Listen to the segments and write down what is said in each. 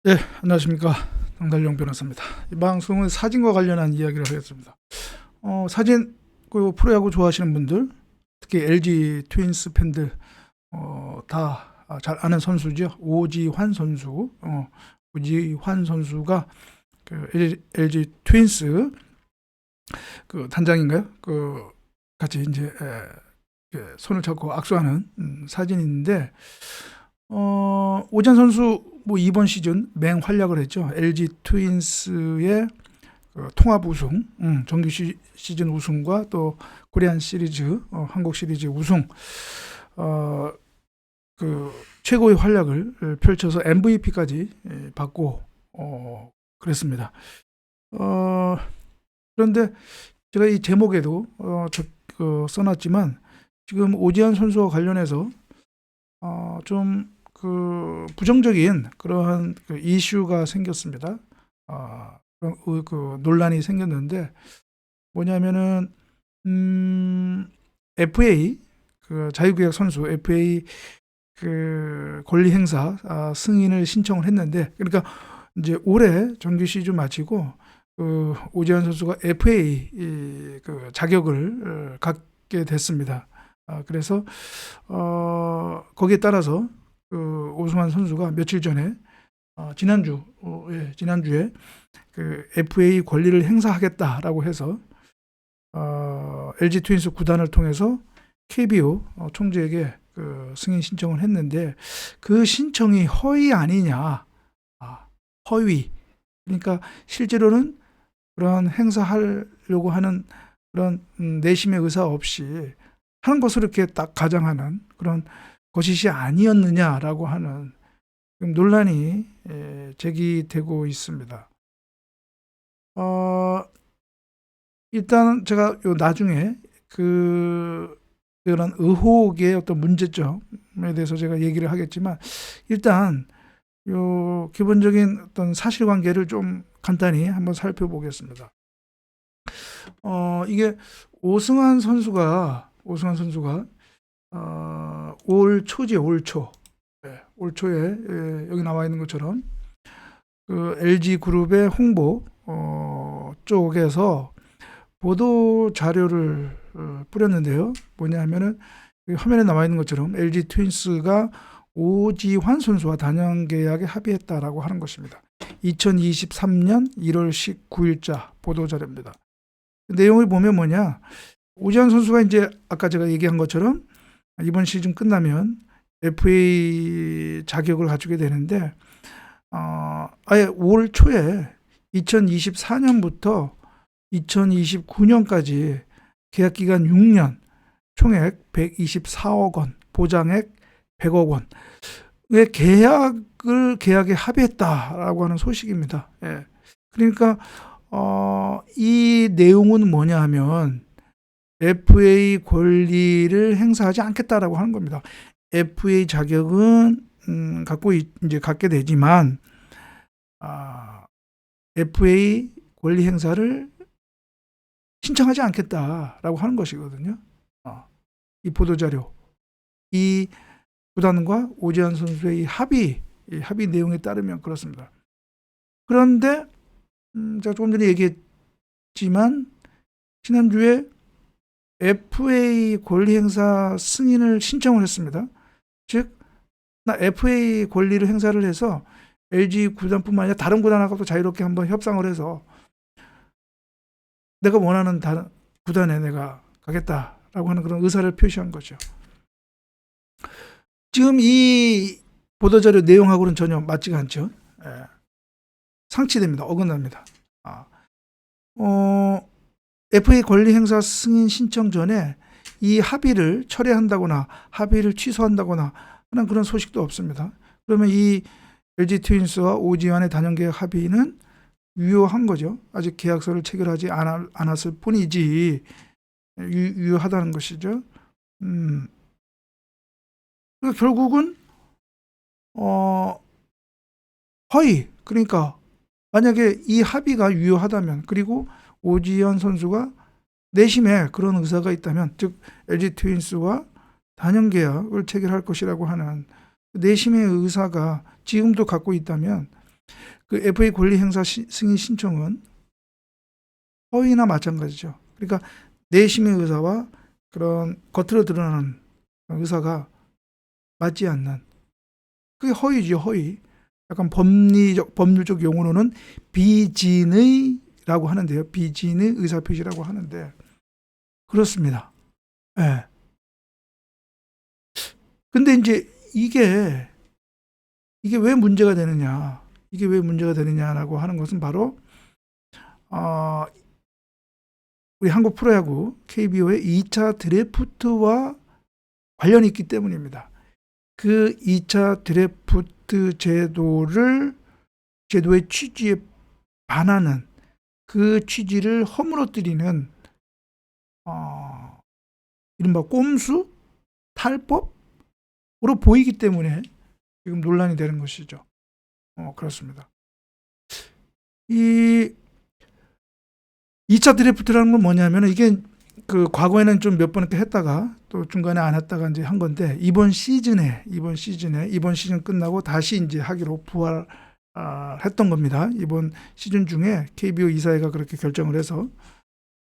네, 안녕하십니까. 강달용 변호사입니다. 이 방송은 사진과 관련한 이야기를 하겠습니다. 사진, 그 프로야구 좋아하시는 분들, 특히 LG 트윈스 팬들, 다 잘 아는 선수죠. 오지환 선수. 오지환 선수가 그 LG 트윈스 그 단장인가요? 그 같이 이제 손을 잡고 악수하는 사진인데, 오지환 선수 뭐 이번 시즌 맹활약을 했죠. LG 트윈스의 그 통합 우승, 정규 시즌 우승과 또 코리안 시리즈, 한국 시리즈 우승, 그 최고의 활약을 펼쳐서 MVP까지 받고 그랬습니다. 그런데 제가 이 제목에도 써놨지만 지금 오지환 선수와 관련해서 좀 그 부정적인 그러한 그 이슈가 생겼습니다. 그 논란이 생겼는데 뭐냐면은 FA 그 자유계약 선수 FA 그 권리 행사 승인을 신청을 했는데, 그러니까 이제 올해 정규 시즌 마치고 그 오지환 선수가 FA 그 자격을 갖게 됐습니다. 그래서 거기에 따라서 그 오승환 선수가 며칠 전에 지난주에 그 FA 권리를 행사하겠다라고 해서 LG 트윈스 구단을 통해서 KBO 총재에게 그 승인 신청을 했는데, 그 신청이 허위 아니냐, 허위. 그러니까 실제로는 그런 행사하려고 하는 그런 내심의 의사 없이 하는 것으로 이렇게 딱 가정하는 그런 것이 아니었느냐라고 하는 논란이 제기되고 있습니다. 일단 제가 요 나중에 그런 의혹의 어떤 문제점에 대해서 제가 얘기를 하겠지만, 일단 요 기본적인 어떤 사실관계를 좀 간단히 한번 살펴보겠습니다. 이게 오승환 선수가 올 초지, 올 초에 여기 나와 있는 것처럼 그 LG 그룹의 홍보 쪽에서 보도 자료를 뿌렸는데요. 뭐냐 하면은 화면에 나와 있는 것처럼 LG 트윈스가 오지환 선수와 단연 계약에 합의했다라고 하는 것입니다. 2023년 1월 19일자 보도 자료입니다. 내용을 보면 뭐냐, 오지환 선수가 이제 아까 제가 얘기한 것처럼 이번 시즌 끝나면 FA 자격을 갖추게 되는데, 아예 올 초에 2024년부터 2029년까지 계약 기간 6년, 총액 124억 원, 보장액 100억 원의 계약에 합의했다라고 하는 소식입니다. 그러니까 이 내용은 뭐냐 하면 FA 권리를 행사하지 않겠다라고 하는 겁니다. FA 자격은 갖게 되지만 FA 권리 행사를 신청하지 않겠다라고 하는 것이거든요. 이 보도자료, 이 구단과 오지환 선수의 합의 내용에 따르면 그렇습니다. 그런데 제가 조금 전에 얘기했지만 지난주에 FA 권리 행사 승인을 신청을 했습니다. 즉, 나 FA 권리를 행사를 해서 LG 구단뿐만 아니라 다른 구단하고도 자유롭게 한번 협상을 해서 내가 원하는 다른 구단에 내가 가겠다라고 하는 그런 의사를 표시한 거죠. 지금 이 보도자료 내용하고는 전혀 맞지가 않죠. 상치됩니다. 어긋납니다. FA 권리 행사 승인 신청 전에 이 합의를 철회한다거나 합의를 취소한다거나 하는 그런 소식도 없습니다. 그러면 이 LG 트윈스와 오지환의 단연 계약 합의는 유효한 거죠. 아직 계약서를 체결하지 않았을 뿐이지 유효하다는 것이죠. 그러니까 결국은 허위, 그러니까 만약에 이 합의가 유효하다면, 그리고 오지환 선수가 내심에 그런 의사가 있다면, 즉 LG 트윈스와 단연 계약을 체결할 것이라고 하는 내심의 의사가 지금도 갖고 있다면 그 FA 권리 행사 승인 신청은 허위나 마찬가지죠. 그러니까 내심의 의사와 그런 겉으로 드러나는 의사가 맞지 않는, 그게 허위죠, 허위. 약간 법률적 용어로는 비진의라고 하는데요. 비진의 의사표시라고 하는데, 그렇습니다. 예. 근데 이제 이게 왜 문제가 되느냐, 이게 왜 문제가 되느냐라고 하는 것은 바로 우리 한국 프로야구 KBO의 2차 드래프트와 관련이 있기 때문입니다. 그 2차 드래프트 제도의 취지에 반하는, 그 취지를 허물어뜨리는 이른바 꼼수, 탈법으로 보이기 때문에 지금 논란이 되는 것이죠. 그렇습니다. 이 2차 드래프트라는 건 뭐냐면, 이게 그 과거에는 좀 몇 번 이렇게 했다가 또 중간에 안 했다가 이제 한 건데, 이번 시즌 끝나고 다시 이제 하기로 했던 겁니다. 이번 시즌 중에 KBO 이사회가 그렇게 결정을 해서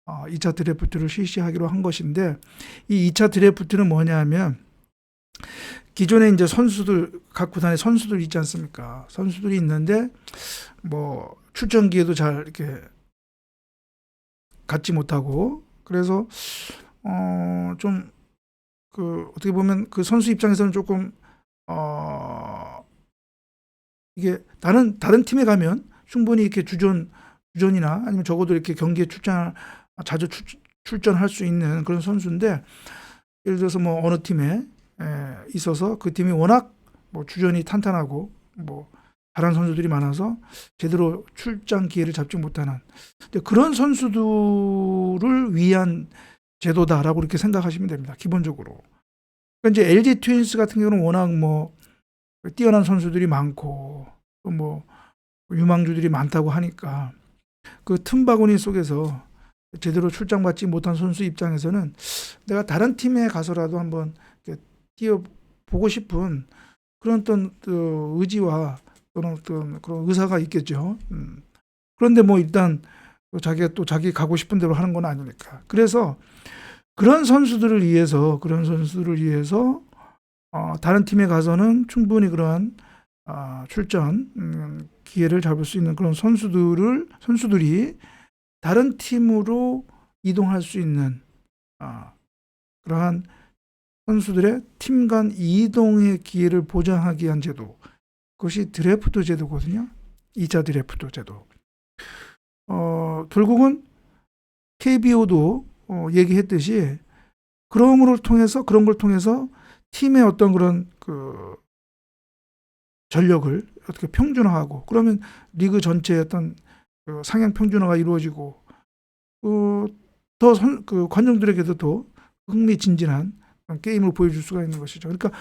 2차 드래프트를 실시하기로 한 것인데, 이 2차 드래프트는 뭐냐면, 기존에 이제 각 구단의 선수들 있지 않습니까? 선수들이 있는데 뭐 출전 기회도 잘 이렇게 갖지 못하고, 그래서 좀 그 어떻게 보면 그 선수 입장에서는 조금 이게 다른 팀에 가면 충분히 이렇게 주전이나 아니면 적어도 이렇게 경기에 자주 출전할 수 있는 그런 선수인데, 예를 들어서 뭐 어느 팀에 있어서 그 팀이 워낙 뭐 주전이 탄탄하고 뭐 잘하는 선수들이 많아서 제대로 출장 기회를 잡지 못하는, 그런 선수들을 위한 제도다라고 이렇게 생각하시면 됩니다. 기본적으로. 그러니까 이제 LG 트윈스 같은 경우는 워낙 뭐 뛰어난 선수들이 많고 또 뭐 유망주들이 많다고 하니까, 그 틈바구니 속에서 제대로 출장받지 못한 선수 입장에서는 내가 다른 팀에 가서라도 한번 뛰어보고 싶은 그런 어떤 의지와 또는 어떤 그런 의사가 있겠죠. 그런데 뭐 일단 자기가 또 자기 가고 싶은 대로 하는 건 아니니까. 그래서 그런 선수들을 위해서 다른 팀에 가서는 충분히 그러한 출전 기회를 잡을 수 있는 그런 선수들이 다른 팀으로 이동할 수 있는 그러한 선수들의 팀 간 이동의 기회를 보장하기 위한 제도, 그것이 드래프트 제도거든요. 2차 드래프트 제도. 결국은 KBO도 얘기했듯이 그런 걸 통해서 팀의 어떤 그런 그 전력을 어떻게 평준화하고, 그러면 리그 전체의 어떤 그 상향 평준화가 이루어지고 더 관중들에게도 더 흥미진진한 게임을 보여줄 수가 있는 것이죠. 그러니까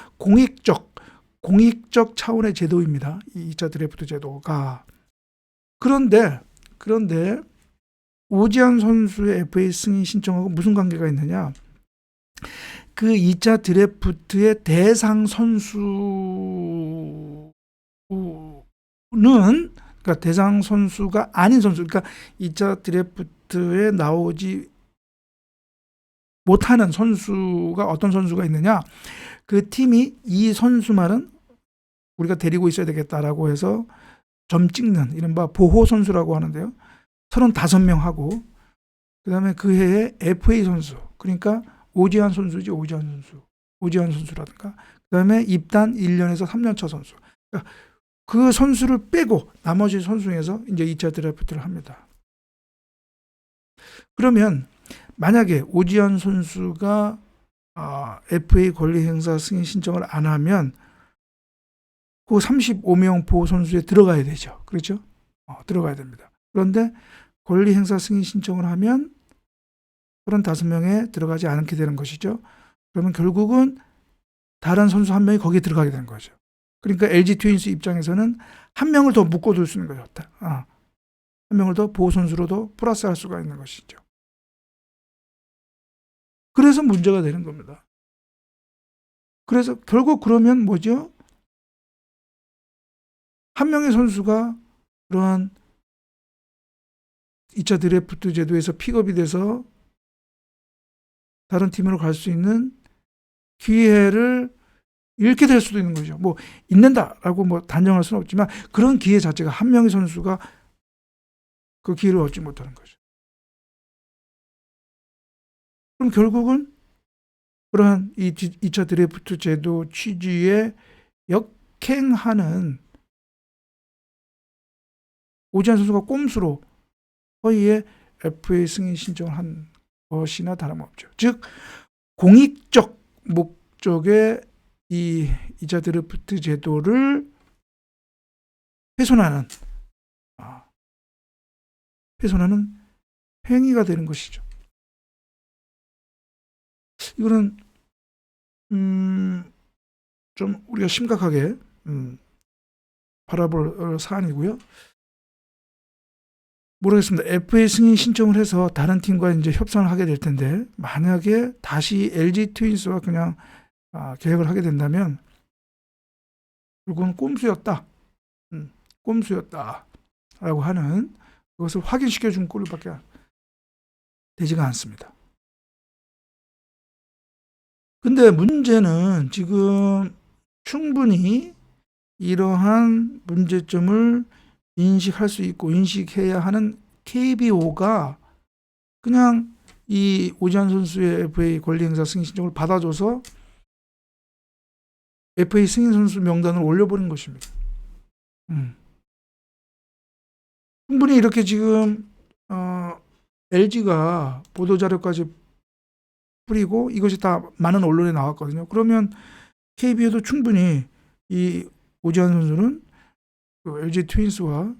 공익적 차원의 제도입니다. 이 2차 드래프트 제도가. 그런데 오지환 선수의 FA 승인 신청하고 무슨 관계가 있느냐? 그 2차 드래프트의 대상 선수는, 그러니까 대상 선수가 아닌 선수, 그러니까 2차 드래프트에 나오지 못하는 선수가 어떤 선수가 있느냐? 그 팀이 이 선수만은 우리가 데리고 있어야 되겠다라고 해서 점 찍는, 이른바 보호 선수라고 하는데요. 35명하고 그 다음에 그 해에 FA 선수, 그러니까 오지환 선수죠. 오지환 선수라든가, 그 다음에 입단 1년에서 3년차 선수. 그러니까 그 선수를 빼고 나머지 선수 중에서 이제 2차 드래프트를 합니다. 그러면 만약에 오지환 선수가 FA 권리 행사 승인 신청을 안 하면 그 35명 보호 선수에 들어가야 되죠. 그렇죠? 들어가야 됩니다. 그런데 권리 행사 승인 신청을 하면 35명에 들어가지 않게 되는 것이죠. 그러면 결국은 다른 선수 한 명이 거기에 들어가게 되는 거죠. 그러니까 LG 트윈스 입장에서는 한 명을 더 묶어둘 수 있는 거죠. 한 명을 더 보호 선수로도 플러스할 수가 있는 것이죠. 그래서 문제가 되는 겁니다. 그래서 결국 그러면 뭐죠? 한 명의 선수가 그러한 2차 드래프트 제도에서 픽업이 돼서 다른 팀으로 갈 수 있는 기회를 잃게 될 수도 있는 거죠. 뭐 잃는다라고 뭐 단정할 수는 없지만 그런 기회 자체가 한 명의 선수가 그 기회를 얻지 못하는 거죠. 그럼 결국은 그러한 이 2차 드래프트 제도 취지에 역행하는 오지환 선수가 꼼수로 허위의 FA 승인 신청을 한 것이나 다름없죠. 즉 공익적 목적의 이 2차 드래프트 제도를 훼손하는 행위가 되는 것이죠. 이거는 좀 우리가 심각하게 바라볼 사안이고요. 모르겠습니다. FA 승인 신청을 해서 다른 팀과 이제 협상을 하게 될 텐데 만약에 다시 LG 트윈스와 그냥 계약을 하게 된다면 이건 꼼수였다. 꼼수였다라고 하는 그것을 확인시켜 준 꼴밖에 되지가 않습니다. 근데 문제는 지금 충분히 이러한 문제점을 인식할 수 있고 인식해야 하는 KBO가 그냥 이 오지환 선수의 FA 권리행사 승인 신청을 받아줘서 FA 승인 선수 명단을 올려버린 것입니다. 충분히 이렇게 지금 LG가 보도자료까지 뿌리고 이것이 다 많은 언론에 나왔거든요. 그러면 KBO도 충분히 이 오지환 선수는 그 LG 트윈스와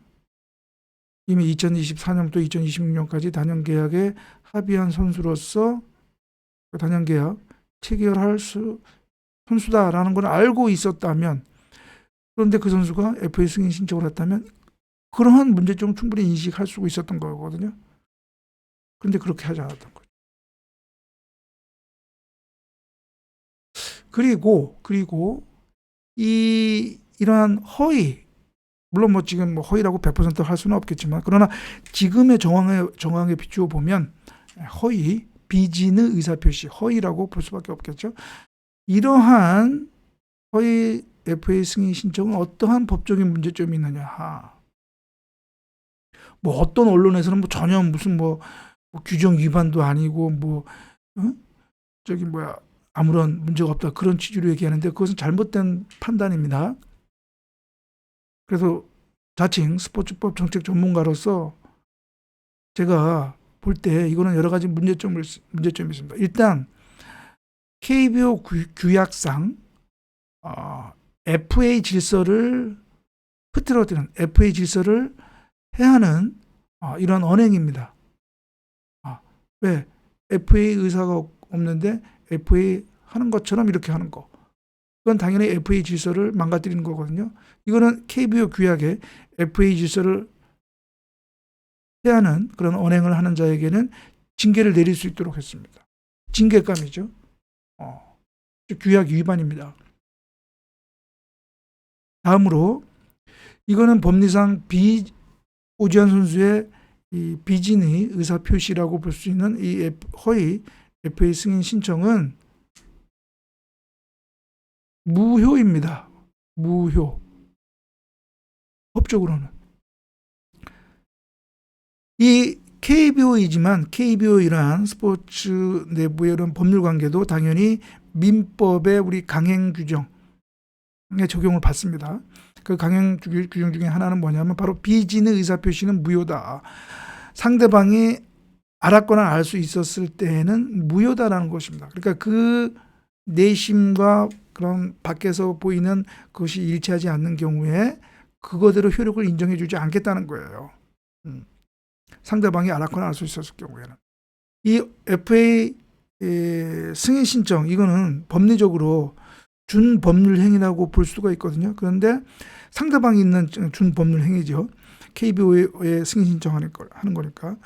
이미 2024년부터 2026년까지 단연 계약에 합의한 선수로서 단연 계약 체결할 선수다라는 걸 알고 있었다면, 그런데 그 선수가 FA 승인 신청을 했다면 그러한 문제점을 충분히 인식할 수 있었던 거거든요. 그런데 그렇게 하지 않았던 거죠. 그리고 이러한 허위, 물론 뭐 지금 뭐 허위라고 100% 할 수는 없겠지만, 그러나 지금의 정황에 비추어 보면 허위, 비진의 의사표시, 허위라고 볼 수밖에 없겠죠. 이러한 허위 FA 승인 신청은 어떠한 법적인 문제점이 있느냐. 뭐 어떤 언론에서는 뭐 전혀 무슨 뭐 규정 위반도 아니고 아무런 문제가 없다 그런 취지로 얘기하는데 그것은 잘못된 판단입니다. 그래서 자칭 스포츠법 정책 전문가로서 제가 볼 때 이거는 여러 가지 문제점이 있습니다. 일단 KBO 규약상 FA 질서를 흐트러뜨리는 FA 질서를 해하는 이런 언행입니다. 왜? FA 의사가 없는데 FA 하는 것처럼 이렇게 하는 거. 그건 당연히 FA 질서를 망가뜨리는 거거든요. 이거는 KBO 규약에 FA 질서를 해하는 그런 언행을 하는 자에게는 징계를 내릴 수 있도록 했습니다. 징계감이죠. 규약 위반입니다. 다음으로 이거는 법리상 오지환 선수의 이 비진의 의사표시라고 볼 수 있는 이 허위 FA 승인 신청은 무효입니다. 무효. 법적으로는. 이 KBO이지만 KBO이란 스포츠 내부의 이런 법률 관계도 당연히 민법의 우리 강행 규정에 적용을 받습니다. 그 강행 규정 중에 하나는 뭐냐면 바로 비진의 의사표시는 무효다. 상대방이 알았거나 알 수 있었을 때에는 무효다라는 것입니다. 그러니까 그 내심과 그런 밖에서 보이는 그것이 일치하지 않는 경우에 그거대로 효력을 인정해 주지 않겠다는 거예요. 상대방이 알았거나 알 수 있었을 경우에는. 이 FA 승인 신청, 이거는 법리적으로 준법률 행위라고 볼 수가 있거든요. 그런데 상대방이 있는 준법률 행위죠. KBO에 승인 신청하는 거니까.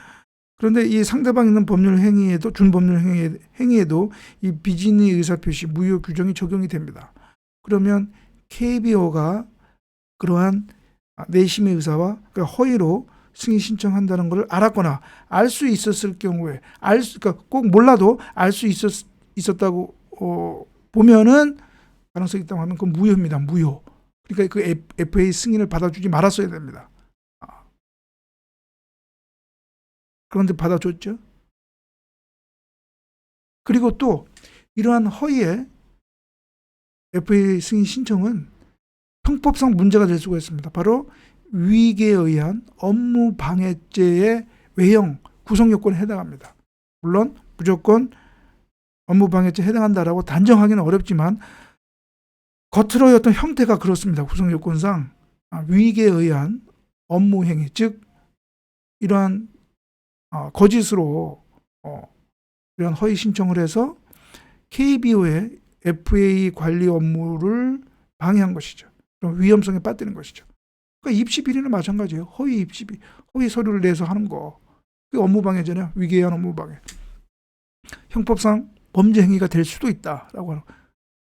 그런데 이 상대방 있는 법률 행위에도, 준법률 행위에도 이 비진의 의사표시 무효 규정이 적용이 됩니다. 그러면 KBO가 그러한 내심의 의사와 허위로 승인 신청한다는 것을 알았거나 알 수 있었을 경우에 그러니까 꼭 몰라도 알 수 있었다고 보면은 가능성이 있다고 하면 그건 무효입니다. 무효. 그러니까 그 FA 승인을 받아주지 말았어야 됩니다. 그런데 받아줬죠. 그리고 또 이러한 허위의 FA 승인 신청은 형법상 문제가 될 수가 있습니다. 바로 위계에 의한 업무 방해죄의 외형 구성 요건에 해당합니다. 물론 무조건 업무 방해죄에 해당한다라고 단정하기는 어렵지만 겉으로의 어떤 형태가 그렇습니다. 구성 요건상 위계에 의한 업무 행위, 즉 이러한 거짓으로 이런 허위 신청을 해서 KBO의 FA 관리 업무를 방해한 것이죠. 그럼 위험성에 빠뜨린 것이죠. 그러니까 입시 비리는 마찬가지예요. 허위 입시 비리, 허위 서류를 내서 하는 거. 그게 업무 방해잖아요. 위계에 의한 업무 방해. 형법상 범죄 행위가 될 수도 있다라고 하는.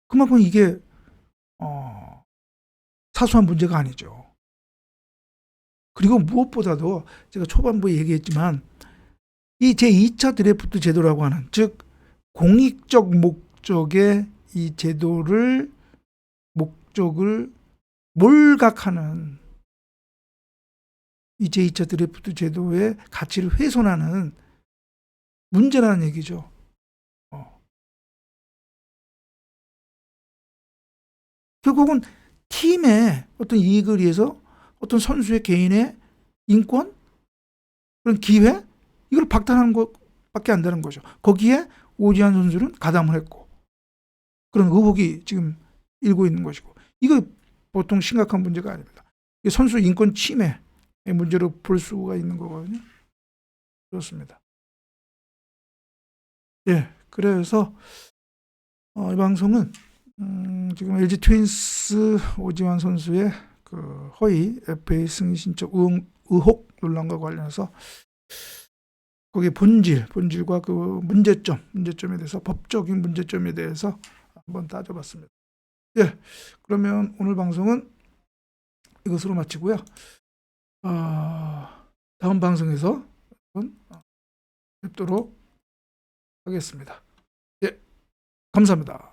그만큼 이게 사소한 문제가 아니죠. 그리고 무엇보다도 제가 초반부에 얘기했지만 이 제2차 드래프트 제도라고 하는, 즉 공익적 목적의 이 제도를 목적을 몰각하는 이 제2차 드래프트 제도의 가치를 훼손하는 문제라는 얘기죠. 결국은 팀의 어떤 이익을 위해서 어떤 선수의 개인의 인권, 그런 기회, 이걸 박탈하는 것밖에 안 되는 거죠. 거기에 오지환 선수는 가담을 했고 그런 의혹이 지금 일고 있는 것이고, 이거 보통 심각한 문제가 아닙니다. 선수 인권 침해의 문제로 볼 수가 있는 거거든요. 그렇습니다. 예, 그래서 이 방송은 지금 LG 트윈스 오지환 선수의 그 허위 FA 승인 신청 의혹 논란과 관련해서 거기에 본질과 그 문제점에 대해서, 법적인 문제점에 대해서 한번 따져봤습니다. 예, 그러면 오늘 방송은 이것으로 마치고요. 다음 방송에서 뵙도록 하겠습니다. 예, 감사합니다.